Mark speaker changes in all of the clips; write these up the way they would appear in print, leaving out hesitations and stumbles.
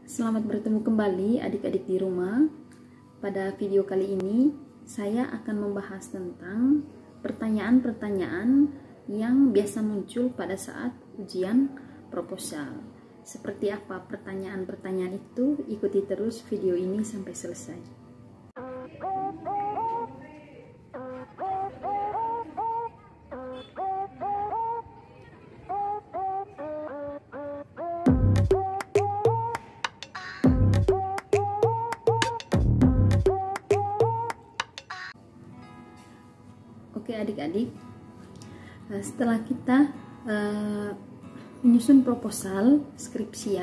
Speaker 1: Selamat bertemu kembali adik-adik di rumah. Pada video kali ini saya akan membahas tentang pertanyaan-pertanyaan yang biasa muncul pada saat ujian proposal. Seperti apa pertanyaan-pertanyaan itu? Ikuti terus video ini sampai selesai. Oke adik-adik, setelah kita menyusun proposal skripsi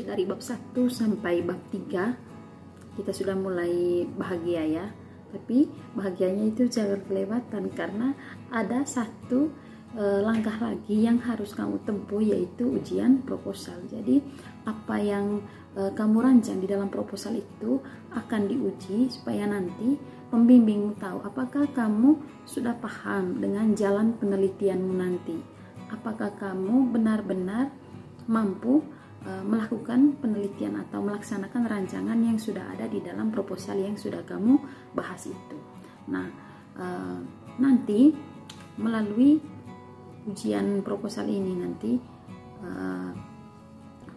Speaker 1: dari bab 1 sampai bab 3, kita sudah mulai bahagia ya. Tapi bahagianya itu jangan kelewatan karena ada satu langkah lagi yang harus kamu tempuh, yaitu ujian proposal. Jadi apa yang kamu rancang di dalam proposal itu akan diuji supaya nanti pembimbingmu tahu apakah kamu sudah paham dengan jalan penelitianmu nanti. Apakah kamu benar-benar mampu melakukan penelitian atau melaksanakan rancangan yang sudah ada di dalam proposal yang sudah kamu bahas itu. Nah, nanti melalui ujian proposal ini nanti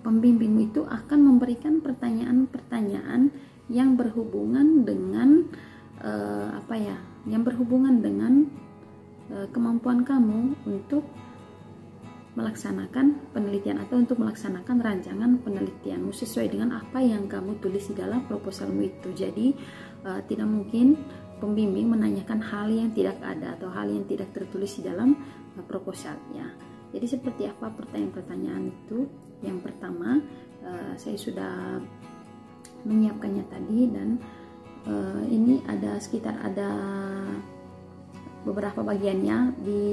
Speaker 1: pembimbingmu itu akan memberikan pertanyaan-pertanyaan yang berhubungan dengan kemampuan kamu untuk melaksanakan penelitian atau untuk melaksanakan rancangan penelitianmu sesuai dengan apa yang kamu tulis di dalam proposalmu itu. Jadi tidak mungkin pembimbing menanyakan hal yang tidak ada atau hal yang tidak tertulis di dalam proposalnya. Jadi seperti apa pertanyaan-pertanyaan itu? Yang pertama, saya sudah menyiapkannya tadi, dan ini ada beberapa bagiannya. Di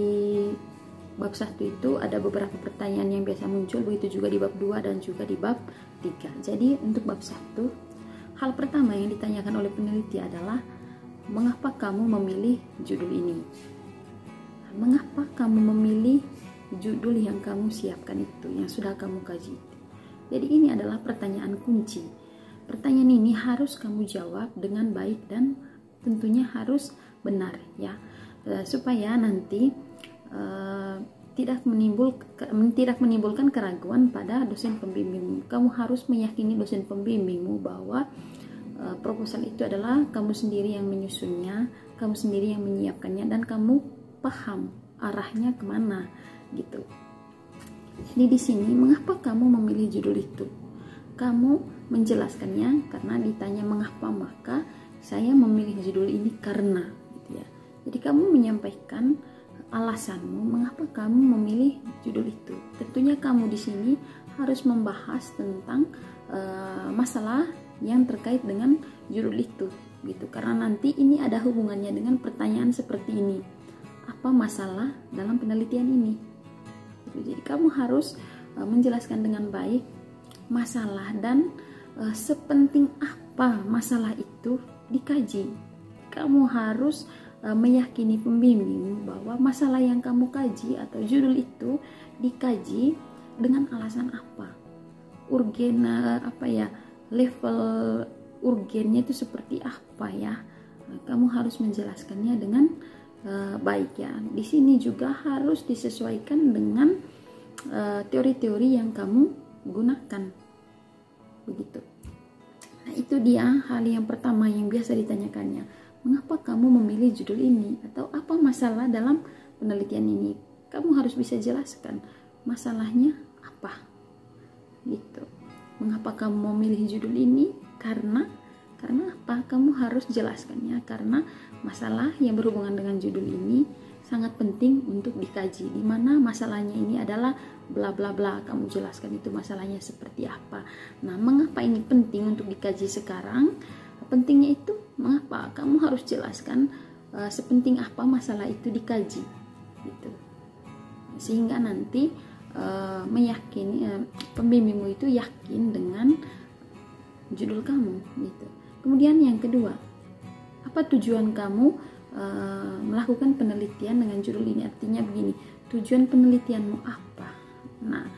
Speaker 1: bab 1 itu ada beberapa pertanyaan yang biasa muncul, begitu juga di bab 2 dan juga di bab 3. Jadi untuk bab 1, hal pertama yang ditanyakan oleh peneliti adalah mengapa kamu memilih judul ini? Mengapa kamu memilih judul yang kamu siapkan itu, yang sudah kamu kaji itu? Jadi ini adalah pertanyaan kunci. Pertanyaan ini harus kamu jawab dengan baik dan tentunya harus benar ya, supaya nanti tidak menimbulkan keraguan pada dosen pembimbingmu. Kamu harus meyakini dosen pembimbingmu bahwa proposal itu adalah kamu sendiri yang menyusunnya, kamu sendiri yang menyiapkannya, dan kamu paham arahnya kemana gitu. Jadi di sini mengapa kamu memilih judul itu? Kamu menjelaskannya karena ditanya mengapa, maka saya memilih judul ini karena gitu ya. Jadi kamu menyampaikan alasanmu mengapa kamu memilih judul itu. Tentunya kamu di sini harus membahas tentang masalah yang terkait dengan judul itu gitu, karena nanti ini ada hubungannya dengan pertanyaan seperti ini. Apa masalah dalam penelitian ini? Jadi kamu harus menjelaskan dengan baik masalah dan sepenting apa masalah itu dikaji. Kamu harus meyakini pembimbing bahwa masalah yang kamu kaji atau judul itu dikaji dengan alasan apa, urgen level urgennya itu seperti apa ya. Kamu harus menjelaskannya dengan baik ya. Di sini juga harus disesuaikan dengan teori-teori yang kamu gunakan begitu. Nah, itu dia hal yang pertama yang biasa ditanyakannya. Mengapa kamu memilih judul ini? Atau apa masalah dalam penelitian ini? Kamu harus bisa jelaskan masalahnya apa gitu. Mengapa kamu memilih judul ini? Karena apa? Kamu harus jelaskannya karena masalah yang berhubungan dengan judul ini sangat penting untuk dikaji. Di mana masalahnya ini adalah bla bla bla, kamu jelaskan itu masalahnya seperti apa. Nah, mengapa ini penting untuk dikaji sekarang? Pentingnya itu mengapa? Kamu harus jelaskan sepenting apa masalah itu dikaji gitu. Sehingga nanti meyakini pembimbingmu itu yakin dengan judul kamu gitu. Kemudian yang kedua, apa tujuan kamu melakukan penelitian dengan judul ini? Artinya begini, tujuan penelitianmu apa? Nah,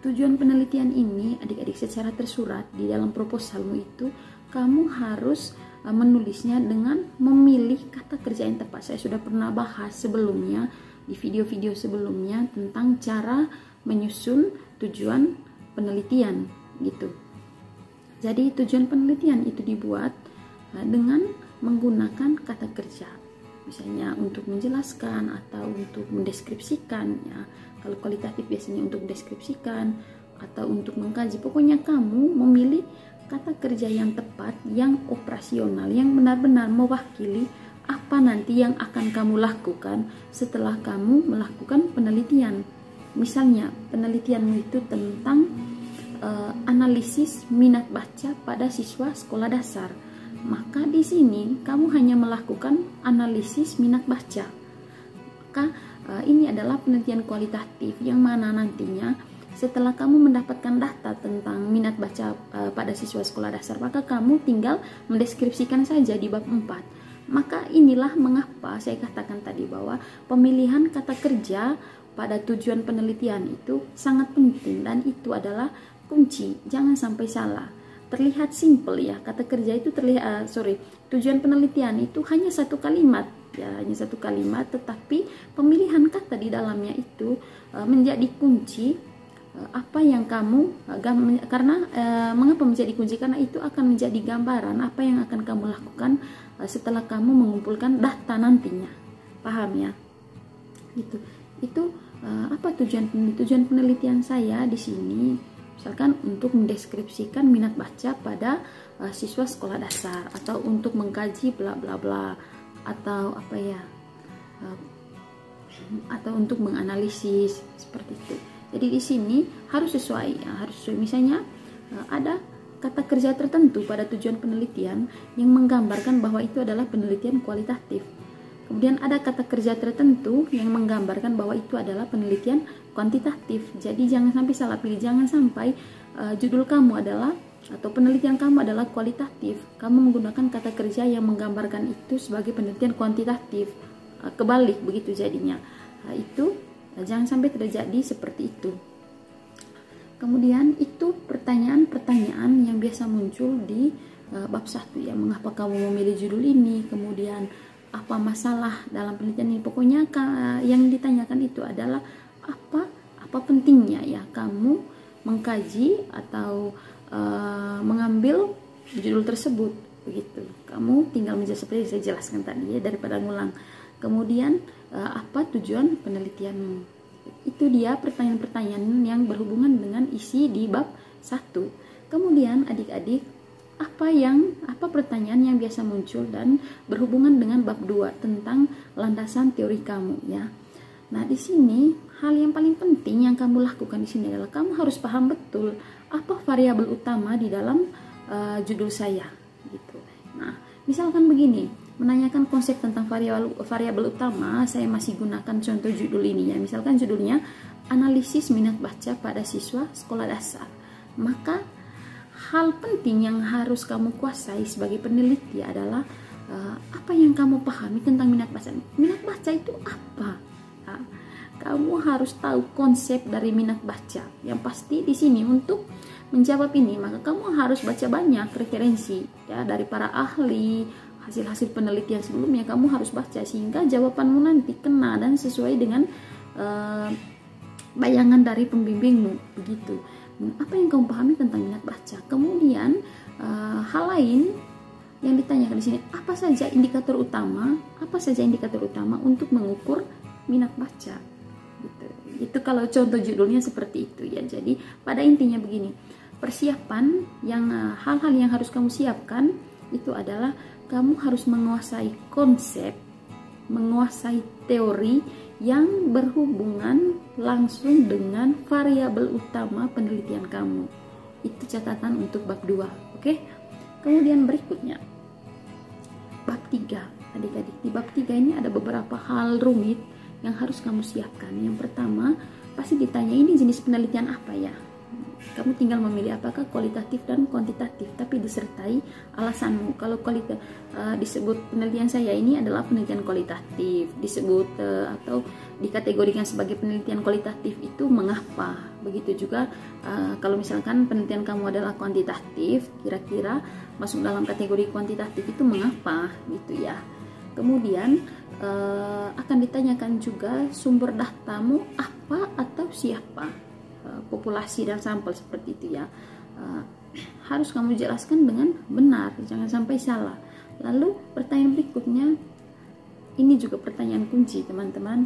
Speaker 1: tujuan penelitian ini adik-adik secara tersurat di dalam proposalmu itu kamu harus menulisnya dengan memilih kata kerja yang tepat. Saya sudah pernah bahas sebelumnya di video-video sebelumnya tentang cara menyusun tujuan penelitian gitu. Jadi tujuan penelitian itu dibuat dengan menggunakan kata kerja, misalnya untuk menjelaskan atau untuk mendeskripsikan ya. Kalau kualitatif biasanya untuk mendeskripsikan atau untuk mengkaji. Pokoknya kamu memilih kata kerja yang tepat, yang operasional, yang benar-benar mewakili apa nanti yang akan kamu lakukan setelah kamu melakukan penelitian. Misalnya penelitianmu itu tentang analisis minat baca pada siswa sekolah dasar, maka di sini kamu hanya melakukan analisis minat baca. Maka ini adalah penelitian kualitatif yang mana nantinya setelah kamu mendapatkan data tentang minat baca pada siswa sekolah dasar, maka kamu tinggal mendeskripsikan saja di bab 4. Maka inilah mengapa saya katakan tadi bahwa pemilihan kata kerja pada tujuan penelitian itu sangat penting dan itu adalah kunci. Jangan sampai salah. Terlihat simple ya, kata kerja itu terlihat tujuan penelitian itu hanya satu kalimat ya, hanya satu kalimat, tetapi pemilihan kata di dalamnya itu menjadi kunci. Apa yang kamu karena mengapa menjadi kunci, karena itu akan menjadi gambaran apa yang akan kamu lakukan setelah kamu mengumpulkan data nantinya. Paham ya? Gitu. Itu apa tujuan penelitian saya di sini? Misalkan untuk mendeskripsikan minat baca pada siswa sekolah dasar, atau untuk mengkaji bla bla bla, atau apa ya, atau untuk menganalisis seperti itu. Jadi di sini harus sesuai ya, harus sesuai. Misalnya ada kata kerja tertentu pada tujuan penelitian yang menggambarkan bahwa itu adalah penelitian kualitatif. Kemudian ada kata kerja tertentu yang menggambarkan bahwa itu adalah penelitian kuantitatif. Jadi jangan sampai salah pilih, jangan sampai judul kamu adalah atau penelitian kamu adalah kualitatif, kamu menggunakan kata kerja yang menggambarkan itu sebagai penelitian kuantitatif. Kebalik begitu jadinya. Itu jangan sampai terjadi seperti itu. Kemudian itu pertanyaan-pertanyaan yang biasa muncul di bab 1 ya. Mengapa kamu memilih judul ini? Kemudian apa masalah dalam penelitian ini? Pokoknya yang ditanyakan itu adalah apa pentingnya ya kamu mengkaji atau mengambil judul tersebut begitu. Kamu tinggal menjawab seperti saya jelaskan tadi ya, daripada ngulang. Kemudian apa tujuan penelitianmu? Itu dia pertanyaan-pertanyaan yang berhubungan dengan isi di bab 1. Kemudian adik-adik, apa pertanyaan yang biasa muncul dan berhubungan dengan bab 2 tentang landasan teori kamu ya. Nah, di sini hal yang paling penting yang kamu lakukan di sini adalah kamu harus paham betul apa variabel utama di dalam judul saya gitu. Nah, misalkan begini, menanyakan konsep tentang variabel utama, saya masih gunakan contoh judul ini ya. Misalkan judulnya analisis minat baca pada siswa sekolah dasar. Maka hal penting yang harus kamu kuasai sebagai peneliti adalah apa yang kamu pahami tentang minat baca. Minat baca itu apa? Nah, kamu harus tahu konsep dari minat baca. Yang pasti di sini untuk menjawab ini, maka kamu harus baca banyak referensi ya dari para ahli, hasil-hasil penelitian sebelumnya kamu harus baca sehingga jawabanmu nanti kena dan sesuai dengan bayangan dari pembimbingmu begitu. Apa yang kamu pahami tentang minat baca? Kemudian hal lain yang ditanyakan di sini, apa saja indikator utama untuk mengukur minat baca gitu. Itu kalau contoh judulnya seperti itu ya. Jadi pada intinya begini, persiapan yang hal-hal yang harus kamu siapkan itu adalah kamu harus menguasai konsep, menguasai teori yang berhubungan langsung dengan variabel utama penelitian kamu. Itu catatan untuk bab 2, oke? Kemudian berikutnya bab 3. Adik-adik, di bab 3 ini ada beberapa hal rumit yang harus kamu siapkan. Yang pertama, pasti ditanya ini jenis penelitian apa ya? Kamu tinggal memilih apakah kualitatif dan kuantitatif, tapi disertai alasanmu. Kalau disebut penelitian saya ini adalah penelitian kualitatif, disebut atau dikategorikan sebagai penelitian kualitatif itu mengapa. Begitu juga kalau misalkan penelitian kamu adalah kuantitatif, kira-kira masuk dalam kategori kuantitatif itu mengapa gitu ya. Kemudian akan ditanyakan juga sumber datamu apa atau siapa, populasi dan sampel seperti itu ya. Harus kamu jelaskan dengan benar, jangan sampai salah. Lalu pertanyaan berikutnya, ini juga pertanyaan kunci teman-teman.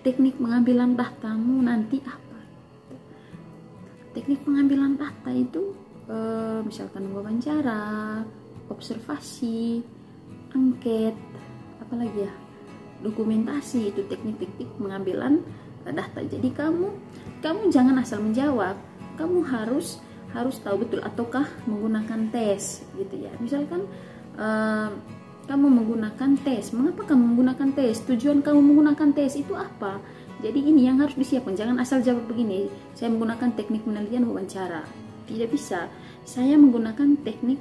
Speaker 1: Teknik pengambilan datamu nanti apa? Teknik pengambilan data itu misalkan wawancara, observasi, angket, apalagi ya, dokumentasi, itu teknik-teknik pengambilan data. Jadi kamu jangan asal menjawab, kamu harus tahu betul ataukah menggunakan tes gitu ya. Misalkan kamu menggunakan tes, mengapa kamu menggunakan tes, tujuan kamu menggunakan tes itu apa. Jadi ini yang harus disiapkan, jangan asal jawab begini, saya menggunakan teknik penelitian wawancara. Tidak bisa, saya menggunakan teknik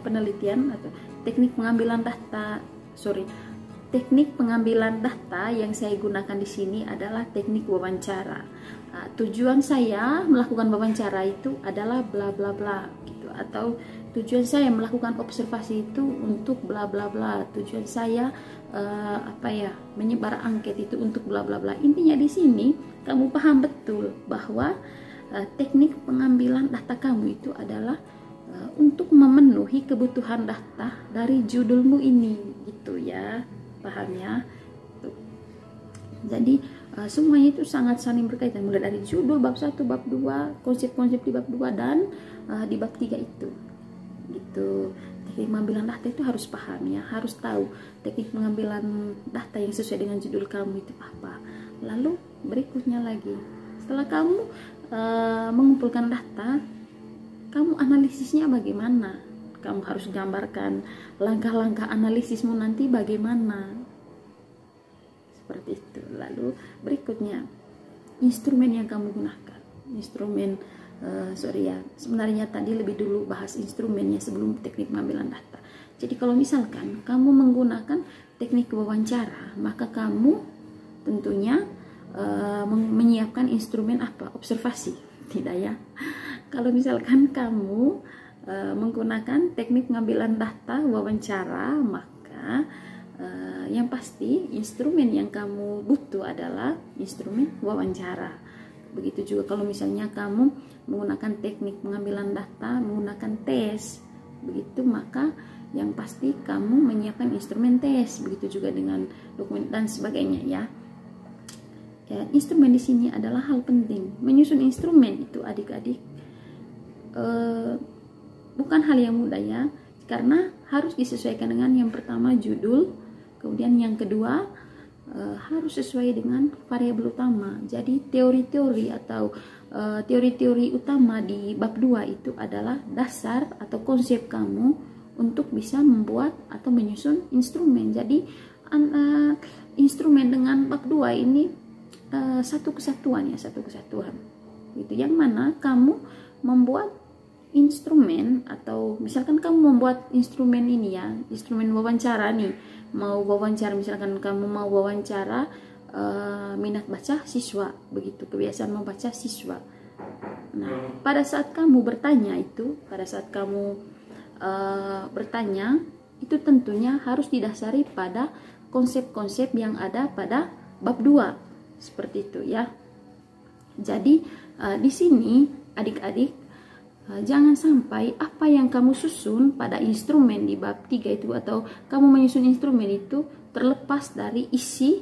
Speaker 1: penelitian atau teknik pengambilan data, teknik pengambilan data yang saya gunakan di sini adalah teknik wawancara. Tujuan saya melakukan wawancara itu adalah bla bla bla gitu, atau tujuan saya melakukan observasi itu untuk bla bla bla. Tujuan saya menyebar angket itu untuk bla bla bla. Intinya di sini kamu paham betul bahwa teknik pengambilan data kamu itu adalah untuk memenuhi kebutuhan data dari judulmu ini gitu ya. Paham ya? Tuh. Jadi semuanya itu sangat saling berkaitan, mulai dari judul bab 1, bab 2, konsep-konsep di bab 2 dan di bab 3 itu. Gitu. Teknik pengambilan data itu harus paham ya, harus tahu teknik pengambilan data yang sesuai dengan judul kamu itu apa. Lalu berikutnya lagi, setelah kamu mengumpulkan data, kamu analisisnya bagaimana? Kamu harus gambarkan langkah-langkah analisismu nanti bagaimana, seperti itu. Lalu berikutnya, instrumen yang kamu gunakan. Instrumen, sebenarnya tadi lebih dulu bahas instrumennya sebelum teknik pengambilan data. Jadi kalau misalkan kamu menggunakan teknik wawancara, maka kamu tentunya menyiapkan instrumen apa? Observasi, tidak ya? Kalau misalkan kamu menggunakan teknik pengambilan data wawancara, maka yang pasti instrumen yang kamu butuh adalah instrumen wawancara. Begitu juga kalau misalnya kamu menggunakan teknik pengambilan data menggunakan tes, begitu maka yang pasti kamu menyiapkan instrumen tes. Begitu juga dengan dokumen dan sebagainya ya. Instrumen di sini adalah hal penting. Menyusun instrumen itu adik-adik bukan hal yang mudah ya, karena harus disesuaikan dengan yang pertama judul, kemudian yang kedua harus sesuai dengan variabel utama. Jadi teori-teori atau teori-teori utama di bab 2 itu adalah dasar atau konsep kamu untuk bisa membuat atau menyusun instrumen. Jadi instrumen dengan bab 2 ini satu kesatuan ya, satu kesatuan. Gitu, yang mana kamu membuat instrumen, atau misalkan kamu membuat instrumen ini ya, instrumen wawancara nih, mau wawancara, misalkan kamu mau wawancara minat baca siswa, begitu, kebiasaan membaca siswa. Nah, pada saat kamu bertanya itu, bertanya itu tentunya harus didasari pada konsep-konsep yang ada pada bab 2, seperti itu ya. Jadi di sini adik-adik, jangan sampai apa yang kamu susun pada instrumen di bab 3 itu, atau kamu menyusun instrumen itu terlepas dari isi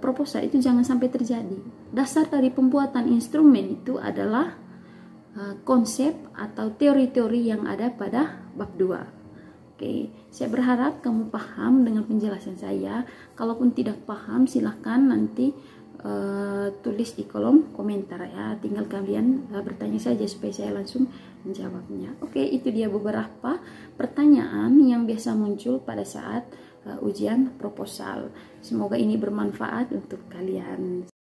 Speaker 1: proposal, itu jangan sampai terjadi. Dasar dari pembuatan instrumen itu adalah konsep atau teori-teori yang ada pada bab 2. Oke, saya berharap kamu paham dengan penjelasan saya. Kalaupun tidak paham, silahkan nanti tulis di kolom komentar ya, tinggal kalian bertanya saja supaya saya langsung menjawabnya. Oke, itu dia beberapa pertanyaan yang biasa muncul pada saat ujian proposal. Semoga ini bermanfaat untuk kalian.